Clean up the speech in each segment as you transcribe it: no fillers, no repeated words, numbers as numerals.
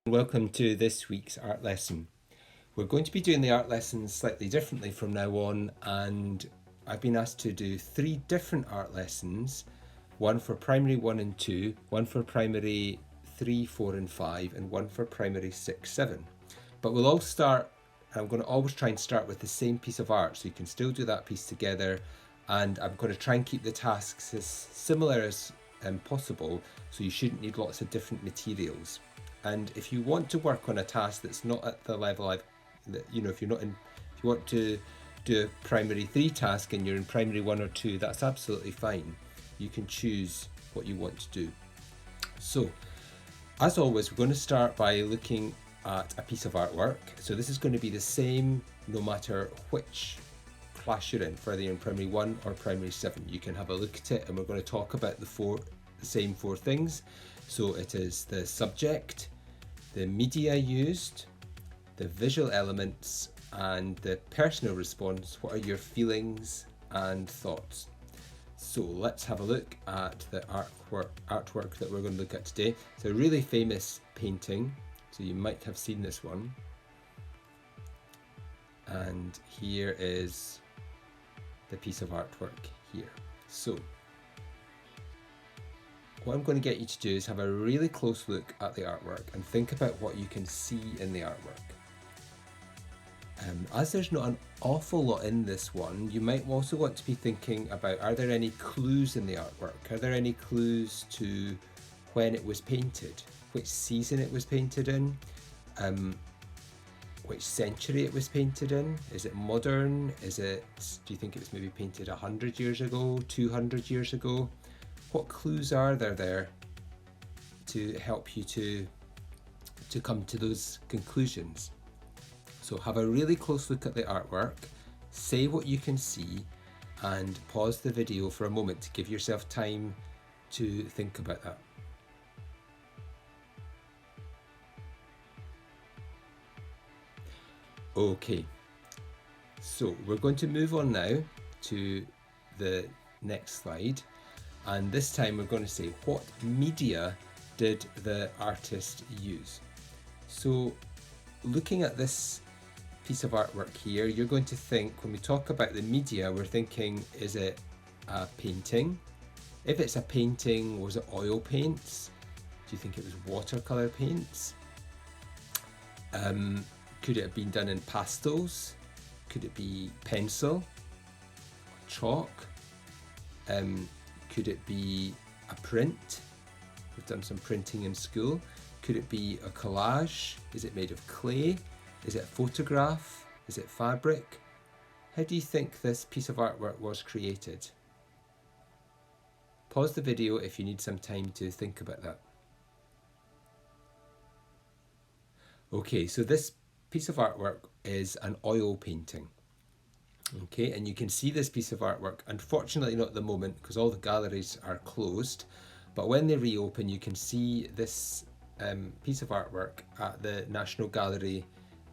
Welcome to this week's art lesson. We're going to be doing the art lessons slightly differently from now on, and I've been asked to do 3 different art lessons, one for primary 1 and 2, one for primary 3, 4 and 5, and one for primary 6, 7. But we'll all start, I'm going to always try and start with the same piece of art, so you can still do that piece together, and I'm going to try and keep the tasks as similar as possible, so you shouldn't need lots of different materials. And if you want to work on a task that's not at the level if you want to do a primary 3 task and you're in primary 1 or 2, that's absolutely fine. You can choose what you want to do. So, as always, we're going to start by looking at a piece of artwork. So this is going to be the same no matter which class you're in, whether you're in primary 1 or primary 7. You can have a look at it, and we're going to talk about the same 4 things. So it is the subject, the media used, the visual elements, and the personal response. What are your feelings and thoughts? So let's have a look at the artwork that we're going to look at today. It's a really famous painting, so you might have seen this one. And here is the piece of artwork here. So what I'm going to get you to do is have a really close look at the artwork and think about what you can see in the artwork. As there's not an awful lot in this one, you might also want to be thinking about, are there any clues in the artwork? Are there any clues to when it was painted? Which season it was painted in? Which century it was painted in? Is it modern? Do you think it was maybe painted 100 years ago, 200 years ago? What clues are there to help you to come to those conclusions? So have a really close look at the artwork, say what you can see, and pause the video for a moment to give yourself time to think about that. Okay, so we're going to move on now to the next slide. And this time we're going to say, what media did the artist use? So looking at this piece of artwork here, you're going to think, when we talk about the media, we're thinking, is it a painting? If it's a painting, was it oil paints? Do you think it was watercolor paints? Could it have been done in pastels? Could it be pencil? Chalk? Could it be a print? We've done some printing in school. Could it be a collage? Is it made of clay? Is it a photograph? Is it fabric? How do you think this piece of artwork was created? Pause the video if you need some time to think about that. Okay, so this piece of artwork is an oil painting. Okay, and you can see this piece of artwork, unfortunately not at the moment because all the galleries are closed, but when they reopen you can see this piece of artwork at the National Gallery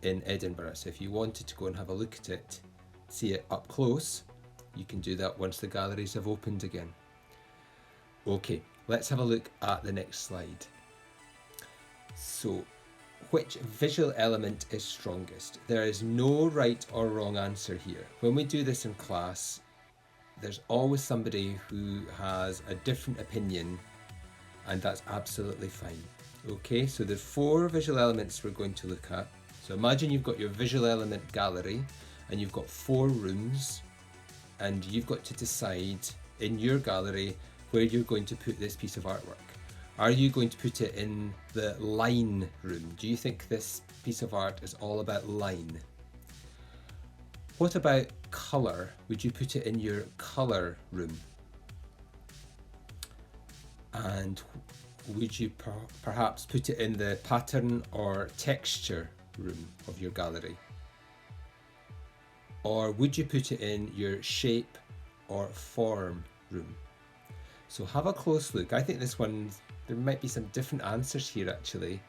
in Edinburgh. So if you wanted to go and have a look at it, see it up close, you can do that once the galleries have opened again. Okay, let's have a look at the next slide. So, which visual element is strongest? There is no right or wrong answer here. When we do this in class, there's always somebody who has a different opinion, and that's absolutely fine. Okay, so there's 4 visual elements we're going to look at. So imagine you've got your visual element gallery and you've got 4 rooms, and you've got to decide in your gallery where you're going to put this piece of artwork. Are you going to put it in the line room? Do you think this piece of art is all about line? What about colour? Would you put it in your colour room? And would you perhaps put it in the pattern or texture room of your gallery? Or would you put it in your shape or form room? So have a close look. I think this one, there might be some different answers here actually.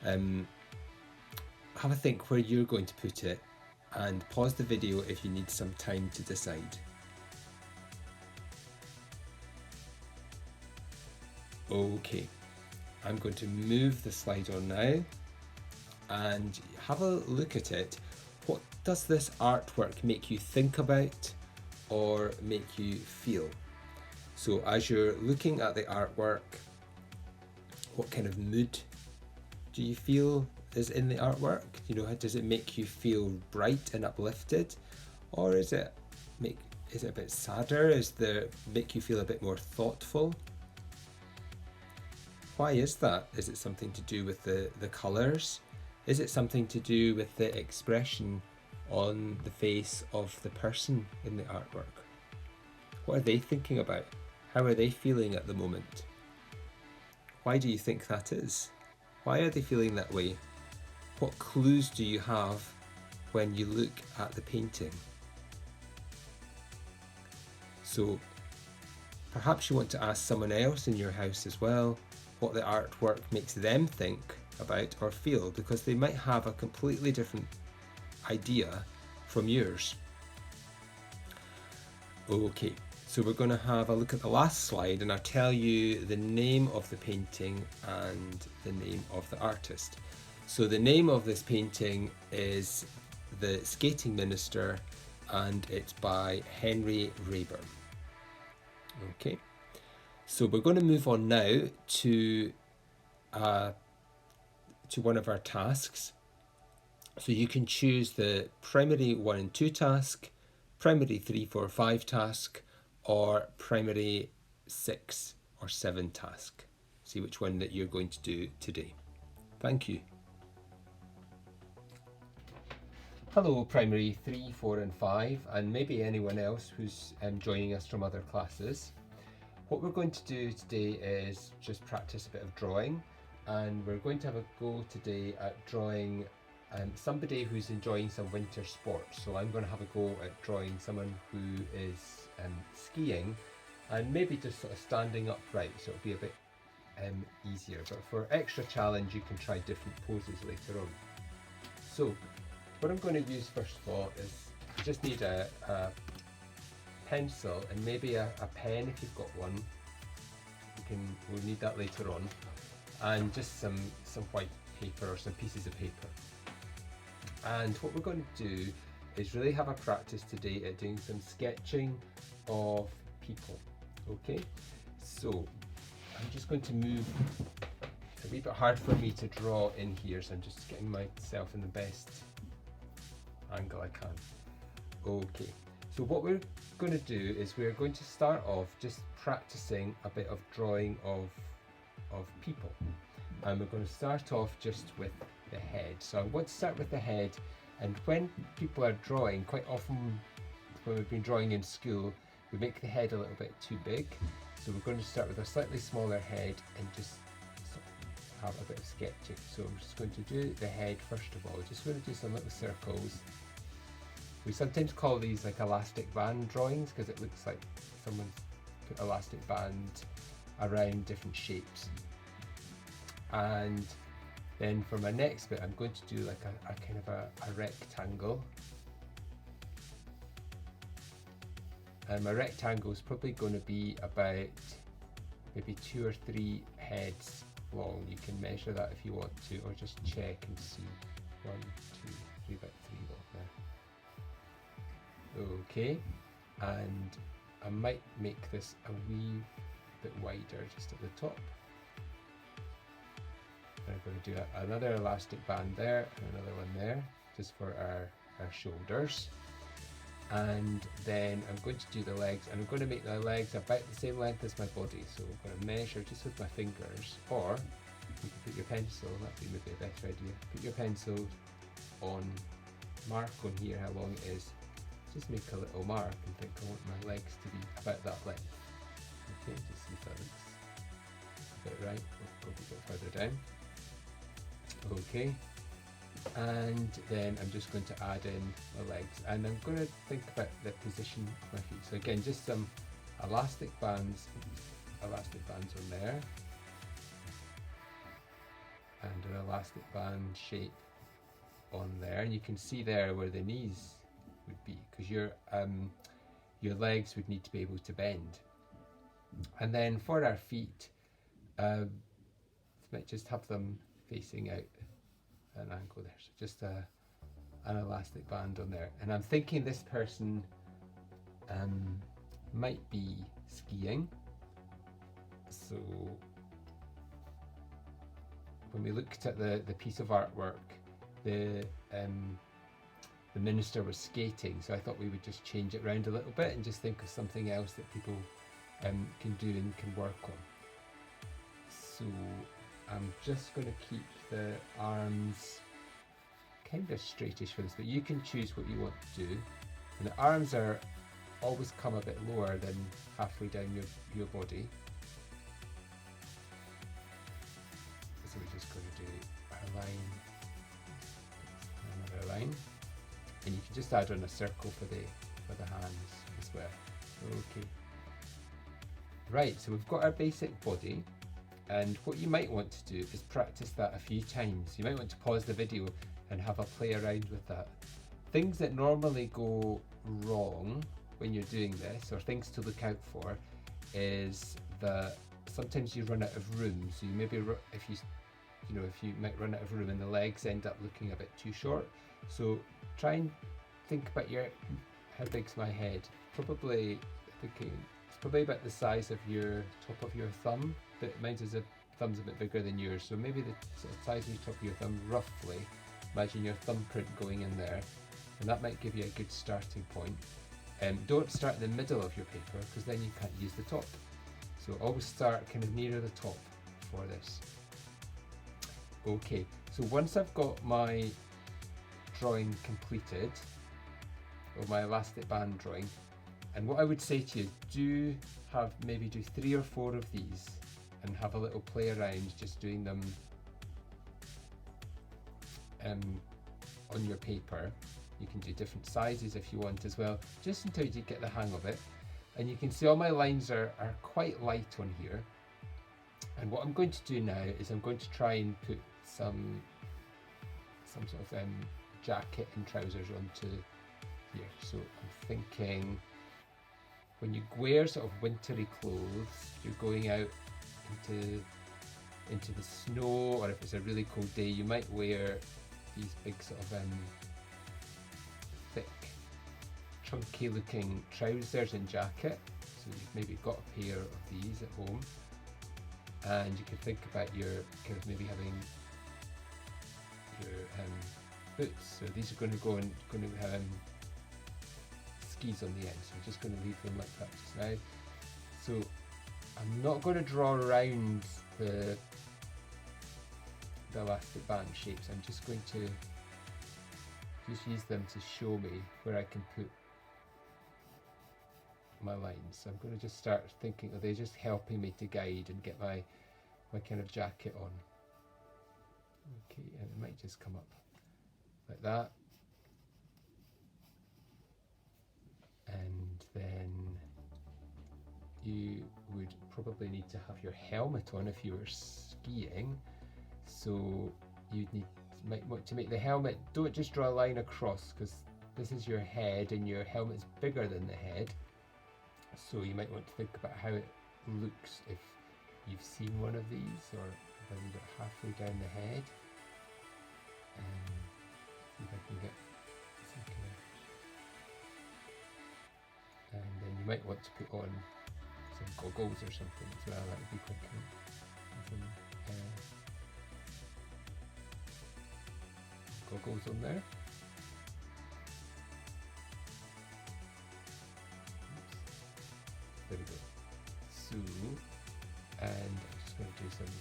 Have a think where you're going to put it, and pause the video if you need some time to decide. Okay, I'm going to move the slide on now and have a look at it. What does this artwork make you think about or make you feel? So as you're looking at the artwork, what kind of mood do you feel is in the artwork? You know, does it make you feel bright and uplifted, or is it a bit sadder? Make you feel a bit more thoughtful? Why is that? Is it something to do with the colours? Is it something to do with the expression on the face of the person in the artwork? What are they thinking about? How are they feeling at the moment? Why do you think that is? Why are they feeling that way? What clues do you have when you look at the painting? So perhaps you want to ask someone else in your house as well what the artwork makes them think about or feel, because they might have a completely different idea from yours. Okay, so we're going to have a look at the last slide, and I'll tell you the name of the painting and the name of the artist. So the name of this painting is The Skating Minister, and it's by Henry Raeburn. Okay, so we're going to move on now to one of our tasks. So you can choose the primary 1 and 2 task, primary 3, 4, 5 task, or primary 6 or 7 task. See which one that you're going to do today. Thank you. Hello primary 3, 4 and 5, and maybe anyone else who's joining us from other classes. What we're going to do today is just practice a bit of drawing, and we're going to have a go today at drawing somebody who's enjoying some winter sports. So I'm going to have a go at drawing someone who is skiing, and maybe just sort of standing upright, so it'll be a bit easier. But for extra challenge, you can try different poses later on. So what I'm going to use first of all is you just need a pencil and maybe a pen if you've got one. We'll need that later on, and just some white paper or some pieces of paper. And what we're going to do is really have a practice today at doing some sketching of people. Okay, so I'm just going to move. It's a wee bit hard for me to draw in here, so I'm just getting myself in the best angle I can. Okay, so what we're going to do is we're going to start off just practicing a bit of drawing of people, and we're going to start off just with the head. So I'm going to start with the head, and when people are drawing, quite often when we've been drawing in school, we make the head a little bit too big. So we're going to start with a slightly smaller head and just have a bit of sketching. So I'm just going to do the head first of all. Just going to do some little circles. We sometimes call these like elastic band drawings because it looks like someone put elastic band around different shapes. And then for my next bit, I'm going to do like a kind of a rectangle. And my rectangle is probably going to be about maybe 2 or 3 heads long. You can measure that if you want to, or just check and see. 1, 2, 3, about 3 long there. Okay, and I might make this a wee bit wider just at the top. I'm going to do another elastic band there and another one there, just for our shoulders. And then I'm going to do the legs, and I'm going to make my legs about the same length as my body. So I'm going to measure just with my fingers, or you can put your pencil, that'd be maybe a better idea. Put your pencil on, mark on here how long it is. Just make a little mark and think I want my legs to be about that length. Okay, just see if that looks a bit right. We'll go a bit further down. Okay, and then I'm just going to add in my legs, and I'm going to think about the position of my feet. So again, just some elastic bands on there, and an elastic band shape on there, and you can see there where the knees would be, because your legs would need to be able to bend. And then for our feet, might just have them facing out an ankle there. So just an elastic band on there. And I'm thinking this person might be skiing. So when we looked at the piece of artwork, the minister was skating, so I thought we would just change it around a little bit and just think of something else that people can do and can work on. So I'm just going to keep the arms kind of straightish for this, but you can choose what you want to do. And the arms are always come a bit lower than halfway down your body. So we're just going to do our line, another line, and you can just add on a circle for the hands as well. Okay. Right, so we've got our basic body, and what you might want to do is practice that a few times. You might want to pause the video and have a play around with that. Things that normally go wrong when you're doing this, or things to look out for, is that sometimes you run out of room. So you maybe, if you might run out of room and the legs end up looking a bit too short. So try and think about how big's my head? Probably thinking it's probably about the size of your top of your thumb, but mine's is thumb's a bit bigger than yours. So maybe the sort of size of your top of your thumb, roughly. Imagine your thumbprint going in there, and that might give you a good starting point. Don't start in the middle of your paper, because then you can't use the top. So always start kind of nearer the top for this. Okay, so once I've got my drawing completed, or my elastic band drawing, and what I would say to you, maybe do 3 or 4 of these and have a little play around just doing them on your paper. You can do different sizes if you want as well, just until you get the hang of it. And you can see all my lines are quite light on here. And what I'm going to do now is I'm going to try and put some sort of jacket and trousers onto here. So I'm thinking when you wear sort of wintry clothes, you're going out into the snow, or if it's a really cold day, you might wear these big sort of thick, chunky looking trousers and jacket. So you've maybe got a pair of these at home, and you can think about your kind of maybe having your boots. So these are going to have skis on the end. So I'm just going to leave them like that just now. So I'm not going to draw around the elastic band shapes. I'm just going to use them to show me where I can put my lines. So I'm going to just start thinking, are they just helping me to guide and get my kind of jacket on? Okay, and it might just come up like that. And then you would probably need to have your helmet on if you were skiing. So you might want to make the helmet, don't just draw a line across, because this is your head and your helmet's bigger than the head. So you might want to think about how it looks if you've seen one of these, or if I need it halfway down the head. See if I can get some kind of, and then you might want to put on some goggles or something as well. That would be quite cool. Goggles on there. There we go. So, and I'm just going to do some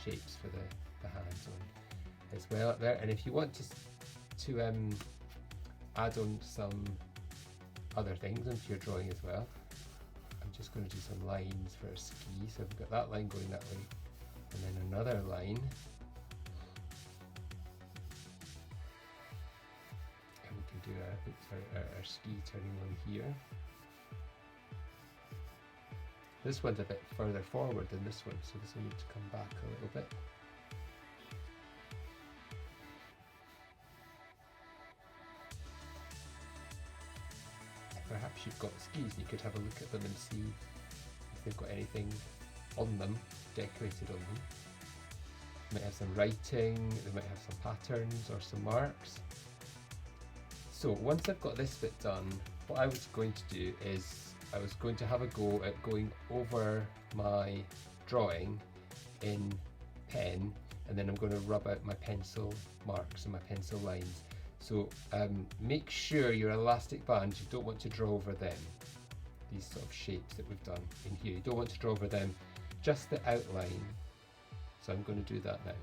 shapes for the hands on as well up there. And if you want to add on some other things onto your drawing as well, I'm just going to do some lines for a ski. So I've got that line going that way, and then another line. And we can do our ski turning on here. This one's a bit further forward than this one, so this will need to come back a little bit. Perhaps you've got skis, you could have a look at them and see if they've got anything on them, decorated on them. They might have some writing, they might have some patterns or some marks. So once I've got this bit done, what I was going to do is I was going to have a go at going over my drawing in pen, and then I'm going to rub out my pencil marks and my pencil lines. So make sure your elastic bands, you don't want to draw over them. These sort of shapes that we've done in here, you don't want to draw over them, just the outline. So I'm going to do that now.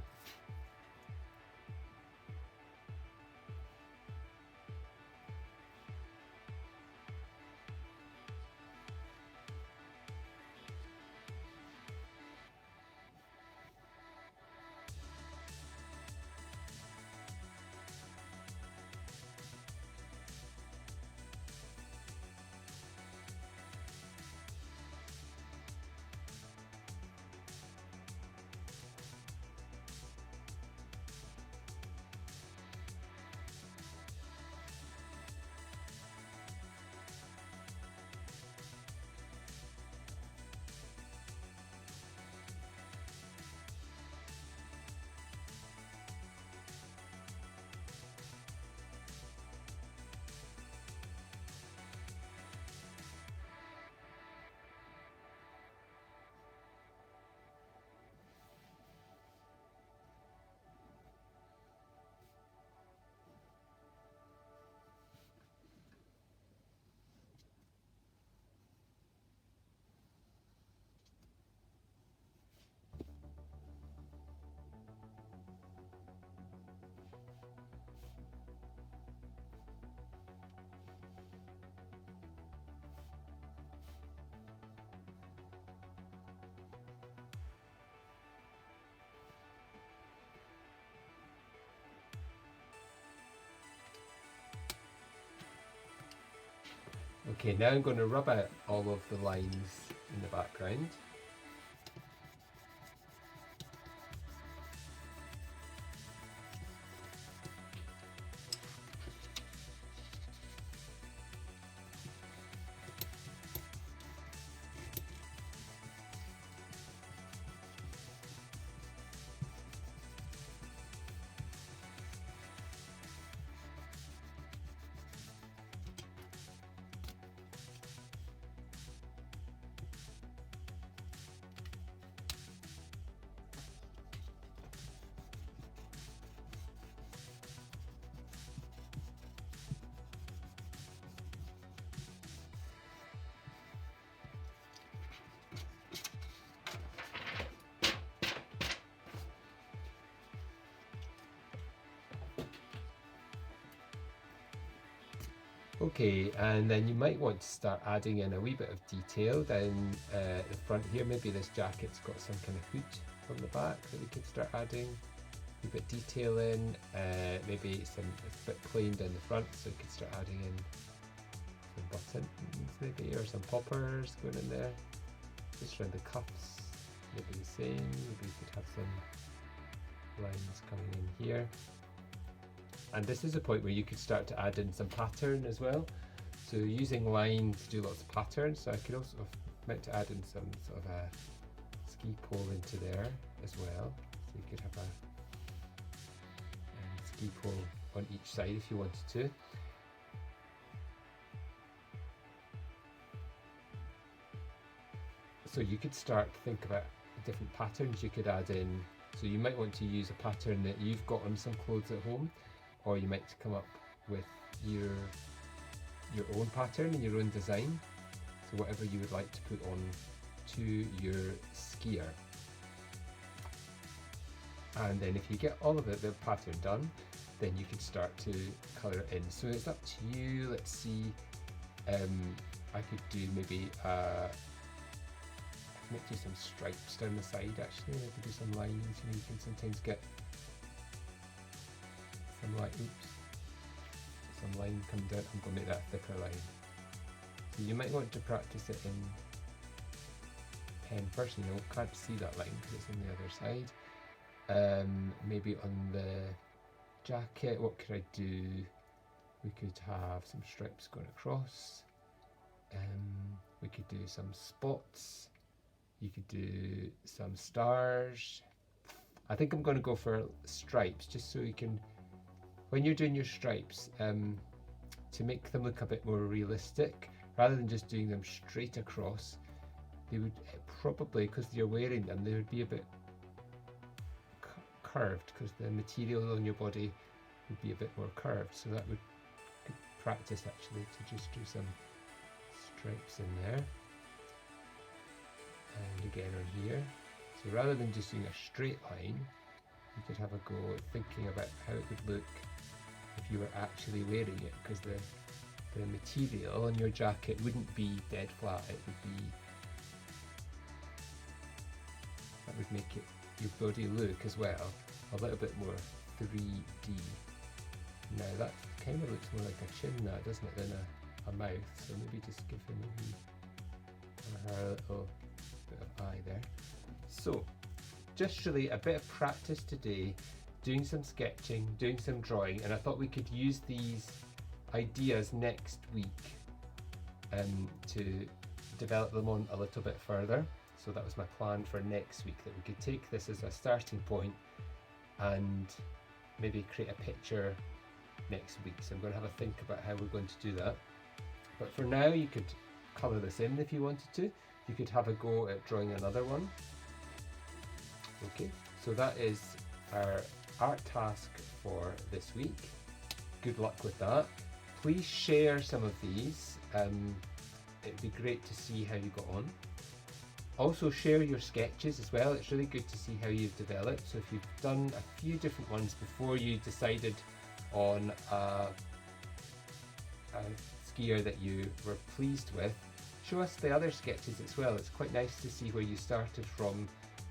Okay, now I'm going to rub out all of the lines in the background. Okay, and then you might want to start adding in a wee bit of detail down the front here. Maybe this jacket's got some kind of hood from the back that we could start adding a wee bit of detail in. Maybe it's a bit plain down the front, so you could start adding in some buttons maybe, or some poppers going in there. Just around the cuffs, maybe the same. Maybe you could have some lines coming in here. And this is a point where you could start to add in some pattern as well. So using line to do lots of patterns. So I could also meant to add in some sort of a ski pole into there as well. So you could have a ski pole on each side if you wanted to. So you could start to think about different patterns you could add in. So you might want to use a pattern that you've got on some clothes at home, or you might come up with your own pattern and your own design. So whatever you would like to put on to your skier. And then if you get all of the pattern done, then you can start to colour it in. So it's up to you. Let's see, I could do maybe I might do some stripes down the side actually. I could do some lines. You know, you can sometimes get some line come down. I'm going to make that a thicker line. So you might want to practice it in pen first. You know, can't see that line because it's on the other side. Maybe on the jacket, what could I do? We could have some stripes going across. We could do some spots. You could do some stars. I think I'm going to go for stripes, just so you can, when you're doing your stripes, to make them look a bit more realistic, rather than just doing them straight across, they would probably, because you're wearing them, they would be a bit curved, because the material on your body would be a bit more curved. So that would good practice actually, to just do some stripes in there, and again on here. So rather than just doing a straight line, you could have a go at thinking about how it would look if you were actually wearing it, because the material on your jacket wouldn't be dead flat. It would be, that would make it, your body look as well, a little bit more 3D. Now that kind of looks more like a chin now, doesn't it, than a mouth. So maybe just give him a wee, or her a little bit of eye there. So just really a bit of practice today, doing some sketching, doing some drawing, and I thought we could use these ideas next week to develop them on a little bit further. So that was my plan for next week, that we could take this as a starting point and maybe create a picture next week. So I'm going to have a think about how we're going to do that. But for now, you could colour this in if you wanted to. You could have a go at drawing another one. Okay, so that is our art task for this week. Good luck with that. Please share some of these. It'd be great to see how you got on. Also share your sketches as well. It's really good to see how you've developed. So if you've done a few different ones before you decided on a skier that you were pleased with, show us the other sketches as well. It's quite nice to see where you started from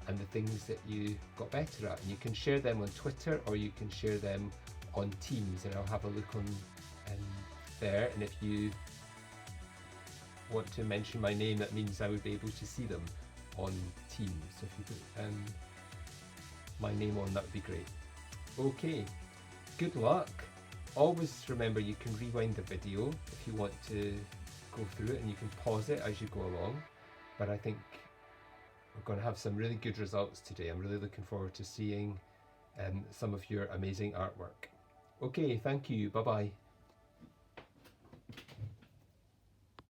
and the things that you got better at. And you can share them on Twitter, or you can share them on Teams, and I'll have a look on there. And if you want to mention my name, that means I would be able to see them on Teams. So if you put my name on, that would be great. Okay, good luck. Always remember, you can rewind the video if you want to go through it, and you can pause it as you go along. But I think we're going to have some really good results today. I'm really looking forward to seeing some of your amazing artwork. Okay, thank you. Bye bye.